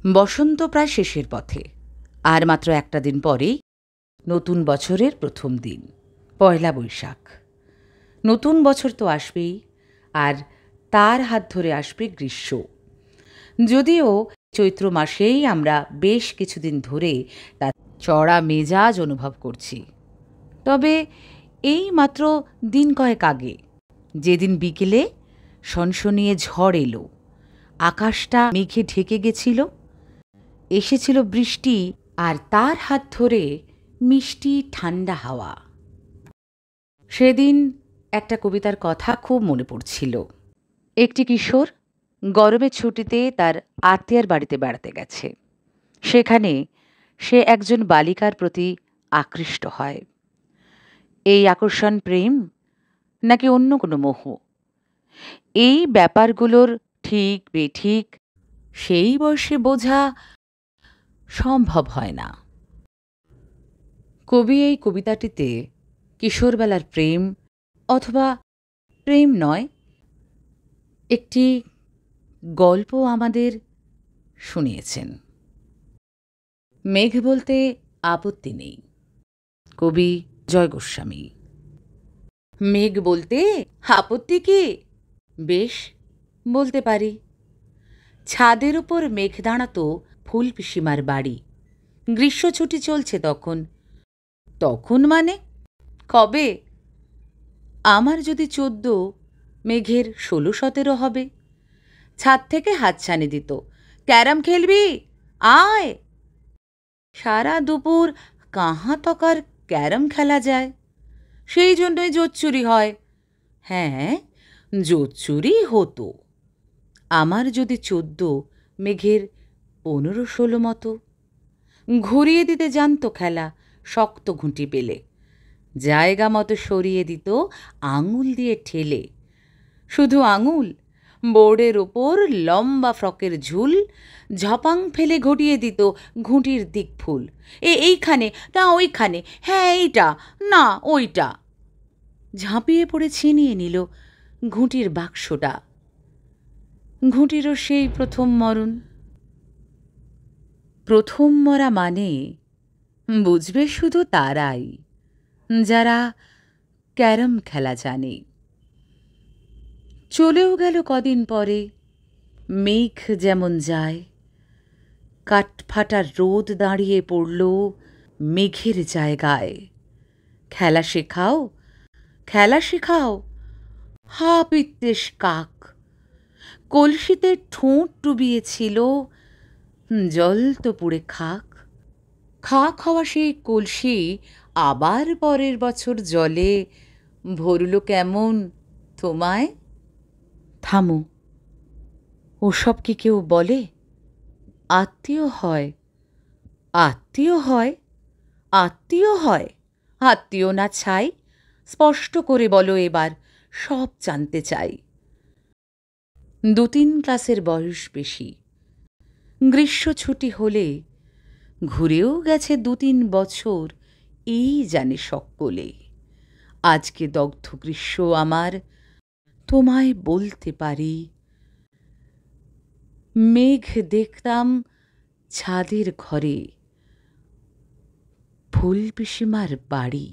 বসন্ত প্রায় শেষের পথে। আর মাত্র একটা দিন পরেই নতুন বছরের প্রথম দিন, পয়লা বৈশাখ। নতুন বছর তো আসবেই, আর তার হাত ধরে আসবে গ্রীষ্ম। যদিও চৈত্র মাসেই আমরা বেশ কিছুদিন ধরে তার চড়া মেজাজ অনুভব করছি, তবে এই মাত্র দিন কয়েক আগে, যেদিন বিকেলে সনসনিয়ে ঝড় এলো, আকাশটা মেঘে ঢেকে গেছিল, এসেছিল বৃষ্টি, আর তার হাত ধরে মিষ্টি ঠান্ডা হাওয়া। সেদিন একটা কবিতার কথা খুব মনে পড়ছিল। একটি কিশোর গরমের ছুটিতে তার আত্মীয়ার বাড়িতে বেড়াতে গেছে। সেখানে সে একজন বালিকার প্রতি আকৃষ্ট হয়। এই আকর্ষণ প্রেম, নাকি অন্য কোনো মোহ? এই ব্যাপারগুলোর ঠিক বেঠিক সেই বয়সে বোঝা সম্ভব হয় না। কবি এই কবিতাটিতে কিশোরবেলার প্রেম, অথবা প্রেম নয়, একটি গল্প আমাদের শুনিয়েছেন। মেঘ বলতে আপত্তি নেই, কবি জয় গোস্বামী। মেঘ বলতে আপত্তি কি? বেশ, বলতে পারি। ছাদের উপর মেঘ দাঁড়াতো ফুল পিসিমার বাড়ি। গ্রীষ্ম ছুটি চলছে তখন। তখন মানে কবে? আমার যদি 14, মেঘের 16-17 হবে। ছাদ থেকে হাতছানি দিত, ক্যারাম খেলবি, আয়। সারা দুপুর কাहाँ তকার ক্যারাম খেলা যায়। সেই জন্যই জোচ্চুরি হয়। হ্যাঁ, জোচ্চুরি হতো। আমার যদি 14, মেঘের 15-16 মতো। ঘুরিয়ে দিতে জানতো খেলা, শক্ত ঘুঁটি পেলে। জায়গা মতো সরিয়ে দিত আঙুল দিয়ে ঠেলে। শুধু আঙুল, বোর্ডের ওপর লম্বা ফ্রকের ঝুল ঝপাং ফেলে ঘটিয়ে দিত ঘুঁটির দিক ফুল। এইখানে না ওইখানে, হ্যাঁ এইটা না ওইটা। ঝাঁপিয়ে পড়ে ছিনিয়ে নিল ঘুঁটির বাক্সটা। ঘুঁটিরও সেই প্রথম মরণ। প্রথম মরা মানে বুঝবে শুধু তারাই, যারা ক্যারম খেলা জানে। চলেও গেল কদিন পরে। মেঘ যেমন যায়, কাঠফাটা রোদ দাঁড়িয়ে পড়ল মেঘের জায়গায়। খেলা শেখাও, খেলা শেখাও, হা পিত্তেশ কাক। কলসিতে ঠোঁট ডুবিয়েছিল, জল তো পুড়ে খাক। খাক হওয়া সেই কলসি আবার পরের বছর জলে ভরল কেমন তোমায়? থামো, ওসব কি কেউ বলে? আত্মীয় হয়, আত্মীয় হয়, আত্মীয় হয়, আত্মীয় না ছাই? স্পষ্ট করে বলো এবার, সব জানতে চাই। 2-3 ক্লাসের বয়স বেশি। গ্রীষ্ম ছুটি হলে ঘুরেও গেছে 2-3 বছর, এই জানে সকলে। আজকে দগ্ধ গ্রীষ্ম আমার, তোমায় বলতে পারি। মেঘ দেখতাম ছাদের ঘরে, ফুল পিসিমার বাড়ি।